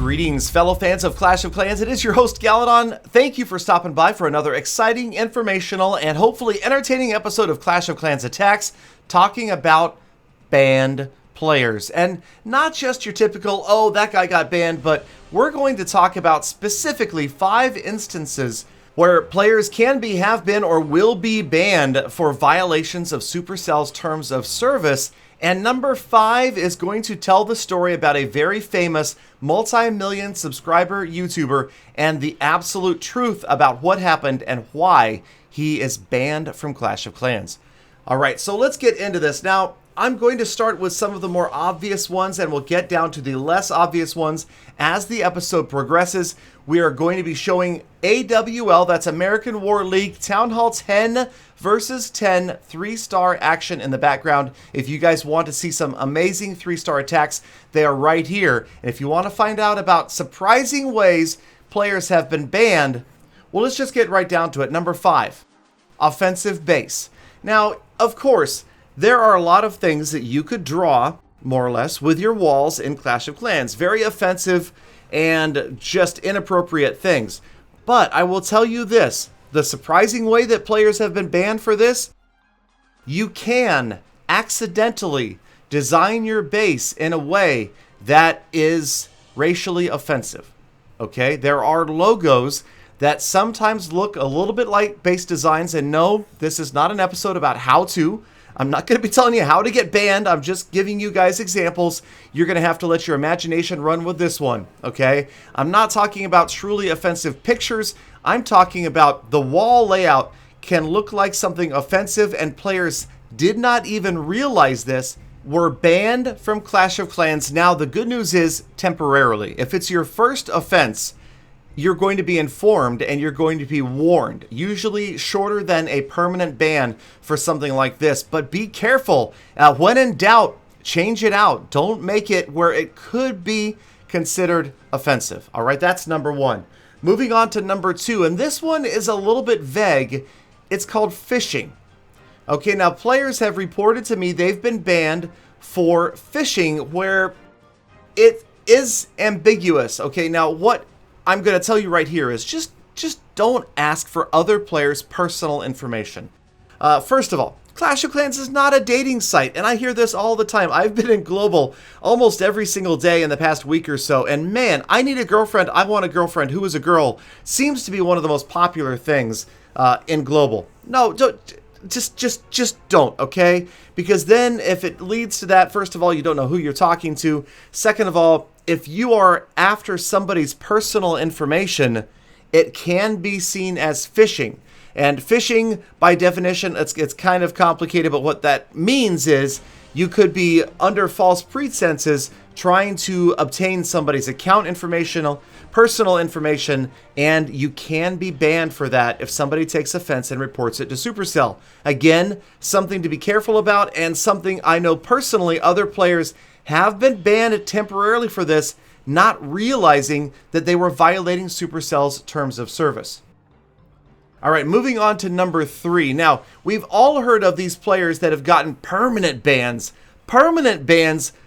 Greetings, fellow fans of Clash of Clans. It is your host, Galadon. Thank you for stopping by for another exciting, informational, and hopefully entertaining episode of Clash of Clans Attacks, talking about banned players. And not just your typical, oh, that guy got banned, but we're going to talk about specifically 5 instances where players can be, have been, or will be banned for violations of Supercell's terms of service. And number 5 is going to tell the story about a very famous multi-million subscriber YouTuber and the absolute truth about what happened and why he is banned from Clash of Clans. All right, so let's get into this. Now, I'm going to start with some of the more obvious ones, and we'll get down to the less obvious ones as the episode progresses. We are going to be showing AWL, that's American War League, Town Hall 10 versus 10 3-star action in the background. If you guys want to see some amazing 3-star attacks, they are right here. And if you want to find out about surprising ways players have been banned, well, let's just get right down to it. Number 5, offensive base. Now, of course, there are a lot of things that you could draw, more or less, with your walls in Clash of Clans. Very offensive and just inappropriate things. But I will tell you this, the surprising way that players have been banned for this, you can accidentally design your base in a way that is racially offensive. Okay, there are logos that sometimes look a little bit like base designs, and no, this is not an episode about how to. I'm not going to be telling you how to get banned. I'm just giving you guys examples. You're going to have to let your imagination run with this one, okay? I'm not talking about truly offensive pictures. I'm talking about the wall layout can look like something offensive, and players did not even realize this, were banned from Clash of Clans. Now, the good news is temporarily. If it's your first offense, you're going to be informed and you're going to be warned. Usually shorter than a permanent ban for something like this. But be careful. When in doubt, change it out. Don't make it where it could be considered offensive. All right, that's number 1. Moving on to number 2, and this one is a little bit vague. It's called phishing. Okay, now players have reported to me they've been banned for phishing where it is ambiguous. Okay, now what I'm going to tell you right here is just don't ask for other players' personal information. First of all, Clash of Clans is not a dating site, and I hear this all the time. I've been in Global almost every single day in the past week or so, and man, I need a girlfriend, I want a girlfriend who is a girl, seems to be one of the most popular things in Global. No, just don't, okay? Because then if it leads to that, first of all, you don't know who you're talking to. Second of all, if you are after somebody's personal information, it can be seen as phishing. And phishing, by definition, it's kind of complicated, but what that means is you could be under false pretenses trying to obtain somebody's account information, personal information, and you can be banned for that if somebody takes offense and reports it to Supercell. Again, something to be careful about, and something I know personally other players have been banned temporarily for this, not realizing that they were violating Supercell's terms of service. All right, moving on to number 3. Now, we've all heard of these players that have gotten permanent bans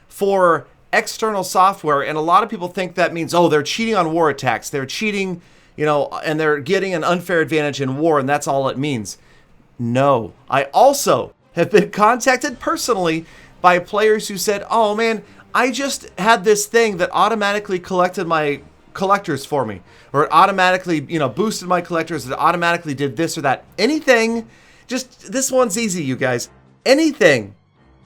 for external software, and a lot of people think that means, oh, they're cheating on war attacks, they're cheating, and they're getting an unfair advantage in war, and that's all it means. No, I also have been contacted personally by players who said, oh man, I just had this thing that automatically collected my collectors for me, or it automatically, boosted my collectors, it automatically did this or that. Anything, just, this one's easy, you guys. Anything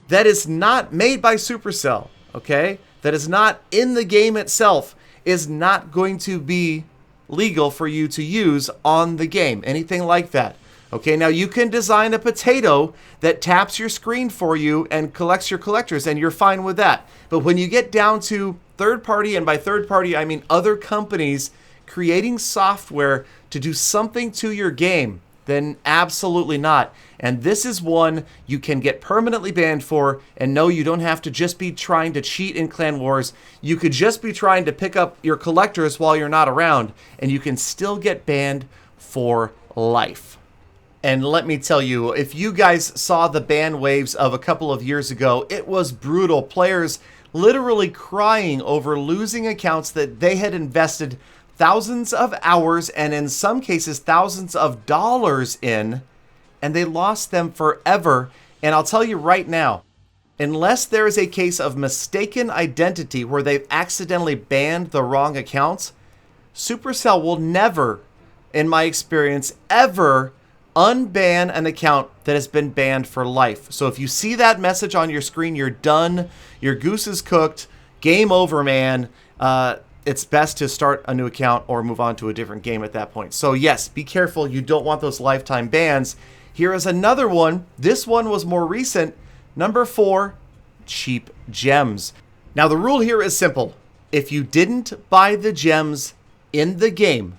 that is not made by Supercell, okay, that is not in the game itself, is not going to be legal for you to use on the game. Anything like that. Okay, now you can design a potato that taps your screen for you and collects your collectors, and you're fine with that. But when you get down to third party, and by third party I mean other companies creating software to do something to your game, then absolutely not. And this is one you can get permanently banned for, and no, you don't have to just be trying to cheat in Clan Wars. You could just be trying to pick up your collectors while you're not around, and you can still get banned for life. And let me tell you, if you guys saw the ban waves of a couple of years ago, it was brutal. Players literally crying over losing accounts that they had invested thousands of hours and in some cases thousands of dollars in, and they lost them forever. And I'll tell you right now, unless there is a case of mistaken identity where they've accidentally banned the wrong accounts, Supercell will never, in my experience, ever unban an account that has been banned for life. So if you see that message on your screen, you're done. Your goose is cooked. Game over, man. It's best to start a new account or move on to a different game at that point. So yes, be careful. You don't want those lifetime bans. Here is another one. This one was more recent. Number 4, cheap gems. Now the rule here is simple. If you didn't buy the gems in the game,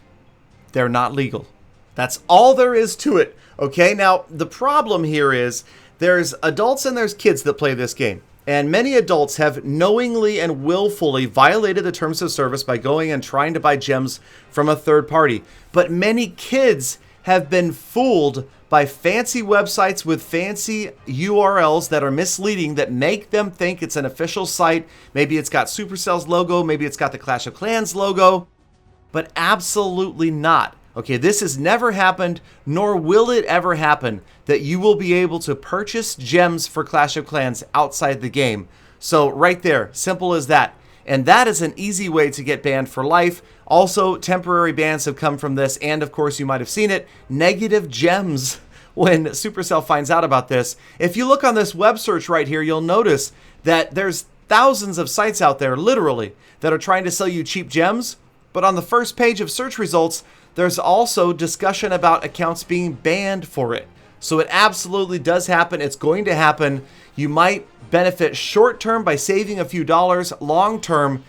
they're not legal. That's all there is to it, okay? Now, the problem here is there's adults and there's kids that play this game. And many adults have knowingly and willfully violated the terms of service by going and trying to buy gems from a third party. But many kids have been fooled by fancy websites with fancy URLs that are misleading, that make them think it's an official site. Maybe it's got Supercell's logo, maybe it's got the Clash of Clans logo, but absolutely not. Okay, this has never happened, nor will it ever happen, that you will be able to purchase gems for Clash of Clans outside the game. So right there, simple as that. And that is an easy way to get banned for life. Also, temporary bans have come from this, and of course you might have seen it, negative gems when Supercell finds out about this. If you look on this web search right here, you'll notice that there's thousands of sites out there, literally, that are trying to sell you cheap gems. But on the first page of search results, there's also discussion about accounts being banned for it. So it absolutely does happen. It's going to happen. You might benefit short term by saving a few dollars. Long term,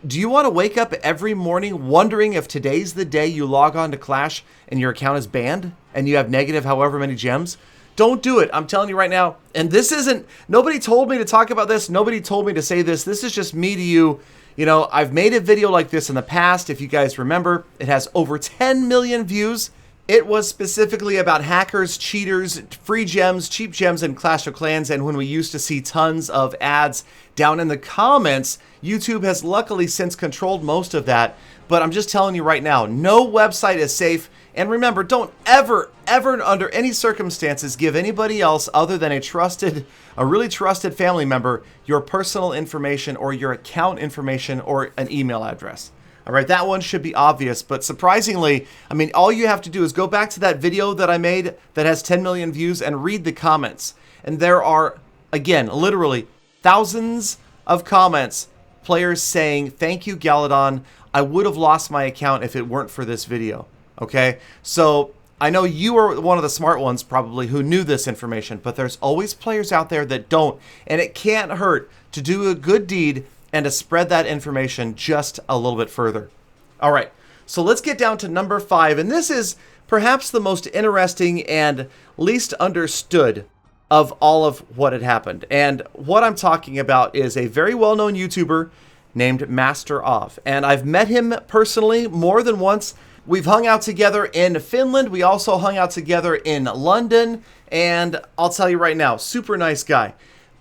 do you want to wake up every morning wondering if today's the day you log on to Clash and your account is banned and you have negative however many gems? Don't do it. I'm telling you right now. And this isn't, nobody told me to talk about this. Nobody told me to say this. This is just me to you. You know, I've made a video like this in the past. If you guys remember, it has over 10 million views. It was specifically about hackers, cheaters, free gems, cheap gems in Clash of Clans. And when we used to see tons of ads down in the comments, YouTube has luckily since controlled most of that. But I'm just telling you right now, no website is safe. And remember, don't ever, under any circumstances, give anybody else other than a really trusted family member your personal information or your account information or an email address. All right, that one should be obvious, but surprisingly, I mean, all you have to do is go back to that video that I made that has 10 million views and read the comments. And there are, again, literally thousands of comments, players saying, "Thank you, Galadon. I would have lost my account if it weren't for this video." Okay, so I know you are one of the smart ones probably who knew this information, but there's always players out there that don't, and it can't hurt to do a good deed and to spread that information just a little bit further. All right, so let's get down to number 5, and this is perhaps the most interesting and least understood of all of what had happened. And what I'm talking about is a very well-known YouTuber named Masteroff, and I've met him personally more than once. We've hung out together in Finland. We also hung out together in London. And I'll tell you right now, super nice guy.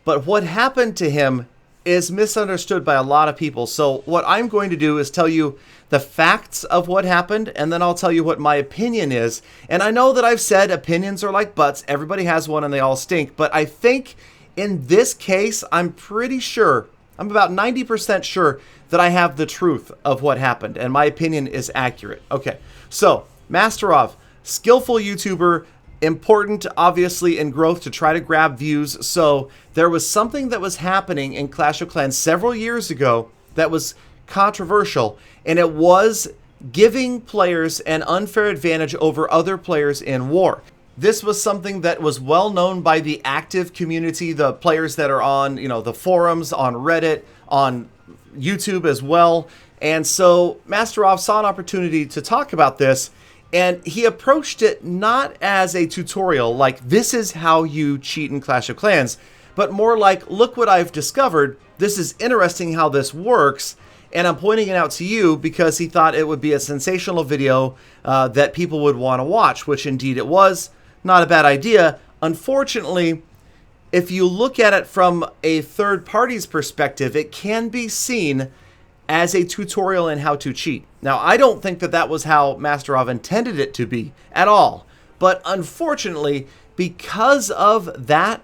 But what happened to him is misunderstood by a lot of people. So what I'm going to do is tell you the facts of what happened, and then I'll tell you what my opinion is. And I know that I've said opinions are like butts. Everybody has one and they all stink. But I think in this case, I'm pretty sure, I'm about 90% sure that I have the truth of what happened, and my opinion is accurate. Okay, so Masteroff, skillful YouTuber, important obviously in growth to try to grab views. So there was something that was happening in Clash of Clans several years ago that was controversial, and it was giving players an unfair advantage over other players in war. This was something that was well known by the active community, the players that are on, you know, the forums, on Reddit, on YouTube as well. And so Masteroff saw an opportunity to talk about this, and he approached it not as a tutorial, like this is how you cheat in Clash of Clans, but more like, look what I've discovered. This is interesting how this works, and I'm pointing it out to you because he thought it would be a sensational video that people would want to watch, which indeed it was. not a bad idea. Unfortunately, if you look at it from a third party's perspective, it can be seen as a tutorial in how to cheat. Now, I don't think that that was how Masteroff intended it to be at all. But unfortunately, because of that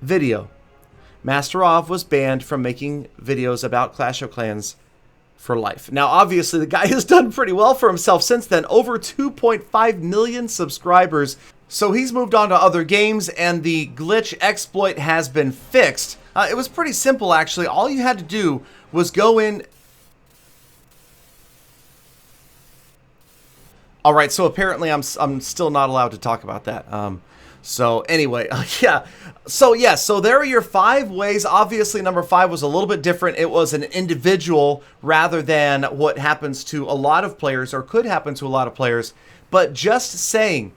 video, Masteroff was banned from making videos about Clash of Clans for life. Now, obviously, the guy has done pretty well for himself since then. Over 2.5 million subscribers. So he's moved on to other games, and the glitch exploit has been fixed. It was pretty simple, actually. All you had to do was go in. All right, so apparently I'm still not allowed to talk about that. So anyway, So there are your 5 ways. Obviously, number 5 was a little bit different. It was an individual rather than what happens to a lot of players, or could happen to a lot of players. But just saying,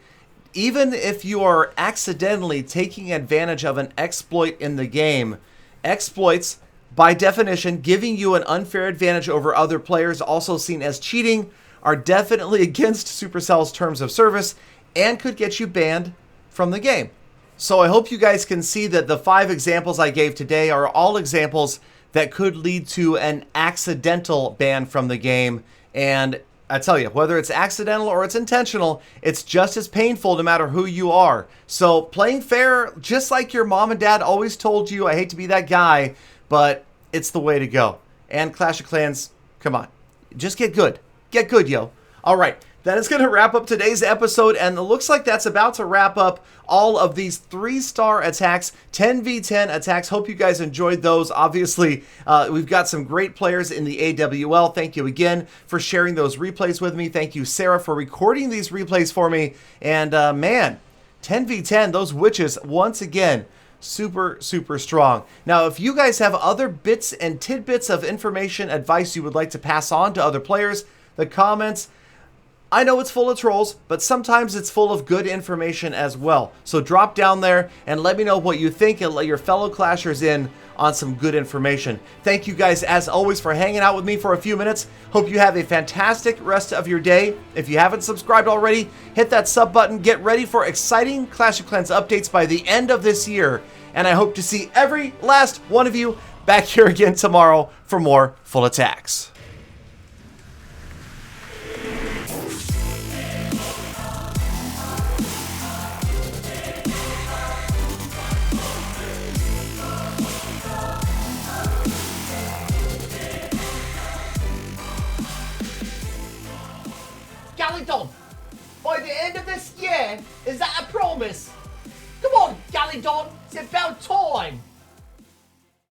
even if you are accidentally taking advantage of an exploit in the game, exploits, by definition, giving you an unfair advantage over other players, also seen as cheating, are definitely against Supercell's terms of service and could get you banned from the game. So I hope you guys can see that the 5 examples I gave today are all examples that could lead to an accidental ban from the game. And I tell you, whether it's accidental or it's intentional, it's just as painful no matter who you are. So playing fair, just like your mom and dad always told you, I hate to be that guy, but it's the way to go. And Clash of Clans, come on, just get good. Get good, yo. All right, that is going to wrap up today's episode, and it looks like that's about to wrap up all of these 3-star attacks, 10v10 attacks. Hope you guys enjoyed those. Obviously, we've got some great players in the AWL. Thank you again for sharing those replays with me. Thank you, Sarah, for recording these replays for me. And man, 10v10, those witches, once again, super, super strong. Now, if you guys have other bits and tidbits of information, advice you would like to pass on to other players, the comments, I know it's full of trolls, but sometimes it's full of good information as well. So drop down there and let me know what you think, and let your fellow Clashers in on some good information. Thank you guys, as always, for hanging out with me for a few minutes. Hope you have a fantastic rest of your day. If you haven't subscribed already, hit that sub button. Get ready for exciting Clash of Clans updates by the end of this year. And I hope to see every last one of you back here again tomorrow for more full attacks.